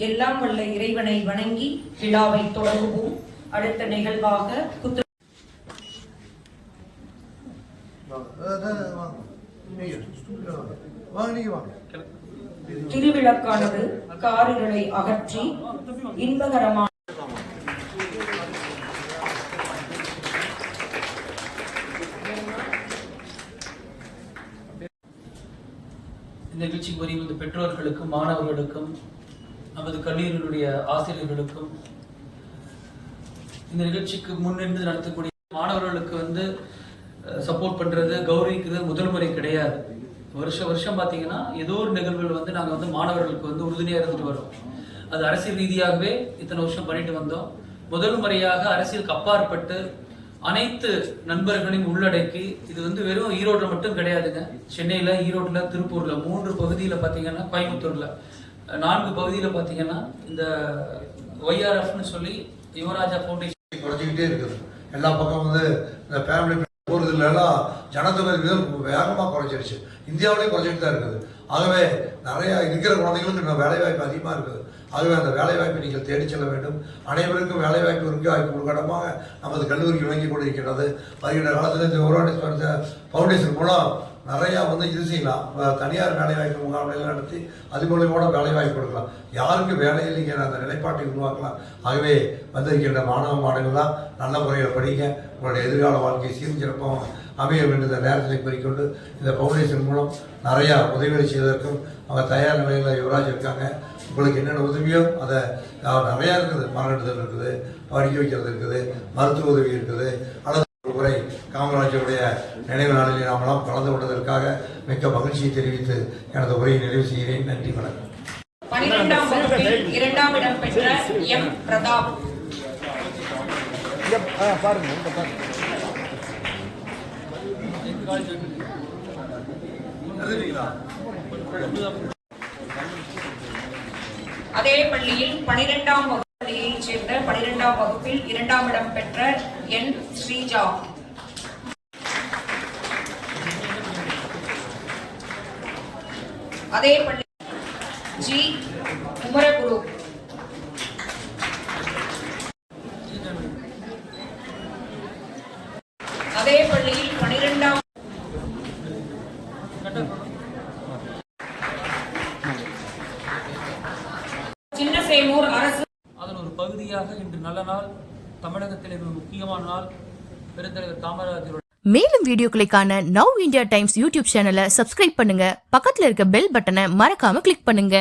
எல்லாம் வல்ல இறைவனை வணங்கி விழாவை தொடங்குவோம். அடுத்த நிகழ்வாக திருவிளக்கானது காரிருளை அகற்றி இன்பகரமான இந்த நிகழ்ச்சிக்கு வருகின்ற பெற்றோர்களுக்கும் மாணவர்களுக்கும் நமது கல்லூரிகளுடைய ஆசிரியர்களுக்கும் இந்த நிகழ்ச்சிக்கு முன்னிருந்து நடத்தக்கூடிய மாணவர்களுக்கு சப்போர்ட் பண்றது கௌரவிக்கிறது முதல் முறை கிடையாது. வருஷம் பார்த்தீங்கன்னா ஏதோ ஒரு நிகழ்வுகள் நாங்கள் மாணவர்களுக்கு உறுதுணையாக இருந்துட்டு வரோம். அது அரசியல் ரீதியாகவே இத்தனை வருஷம் பண்ணிட்டு வந்தோம். முதல் முறையாக அரசியலுக்கு அப்பாற்பட்டு அனைத்து நண்பர்களையும் உள்ளடக்கி இது வெறும் ஈரோடுல மட்டும் கிடையாதுங்க. சென்னையில, ஈரோடுல, திருப்பூர்ல 3 பகுதியில பாத்தீங்கன்னா, கோயம்புத்தூர்ல 4 பகுதியில பாத்தீங்கன்னா இந்த ஒய்ஆர்எஃப்னு சொல்லி யுவராஜா ஃபவுண்டேஷன் குறைஞ்சிக்கிட்டே இருக்குது. எல்லா பக்கம் இந்த ஃபேமிலி போறதுல எல்லாம் ஜனத்தொகை வேகமா குறைஞ்சிருச்சு. இந்தியாவிலேயும் குறைஞ்சிட்டு தான் இருக்குது. ஆகவே நிறைய இருக்கிற குழந்தைங்களுக்கு இன்னும் வேலைவாய்ப்பு அதிகமாக இருக்குது. ஆகவே அந்த வேலைவாய்ப்பை நீங்கள் தேடி செல்ல வேண்டும். அனைவருக்கும் வேலைவாய்ப்பு வாய்ப்பு கொடுக்கடமாக நமது கல்லூரி விளங்கி கொண்டிருக்கிறது. வருகின்ற காலத்தில் இந்த யுவராஜா ஃபவுண்டேஷன் மூலம் நிறையா இது செய்யலாம். தனியார் வேலைவாய்ப்பு முகாம்கள் நடத்தி அது மூலயமோட வேலைவாய்ப்பு கொடுக்கலாம். யாருக்கு வேலை இல்லைங்கிற அந்த நிலைப்பாட்டை உருவாக்கலாம். ஆகவே வந்திருக்கின்ற மாணவர்கள்லாம் நல்ல முறையில் படிங்க. உங்களுடைய எதிர்கால வாழ்க்கையை சீர்சிறப்பாக அமைய வேண்டிய நேரத்தில் குறிக்கொண்டு இந்த ஃபவுண்டேஷன் மூலம் நிறையா உதவிகளை செய்வதற்கும் அவங்க தயார் நிலையில் யுவராஜ் இருக்காங்க. உங்களுக்கு என்னென்ன உதவியோ அதை நிறையா இருக்குது. மரணிடுதல் இருக்குது, படிக்க வைக்கிறது இருக்குது, மருத்துவ உதவி இருக்குது. அல்லது முறை காமராஜருடைய நினைவு நாளில் நாமெல்லாம் கலந்து கொண்டதற்காக மிக்க மகிழ்ச்சியை தெரிவித்து எனது உரையை நிறைவு செய்கிறேன். நன்றி, வணக்கம். 12ஆம் வகுப்பில் 2ஆம் இடம் பெற்ற எம் பிரதாப். அதே பள்ளியில் 12ஆம் வகுப்பைச் சேர்ந்த 12ஆம் வகுப்பில் 2ஆம் இடம் பெற்ற என் ஸ்ரீஜா. அதே பள்ளி ஜி குமரகுரு. அதே பள்ளியில் 12ஆம் சின்னசேமூர் அரசு. அதன் ஒரு பகுதியாக இன்று நல்ல நாள், தமிழகத்திலே முக்கியமான நாள், பெருந்தலைவர் காமராஜர். மேலும் வீடியோக்களை காண நவ் இந்தியா டைம்ஸ் யூடியூப் சேனலை சப்ஸ்கிரைப் பண்ணுங்க. பக்கத்துல இருக்க பெல் பட்டனை மறக்காம கிளிக் பண்ணுங்க.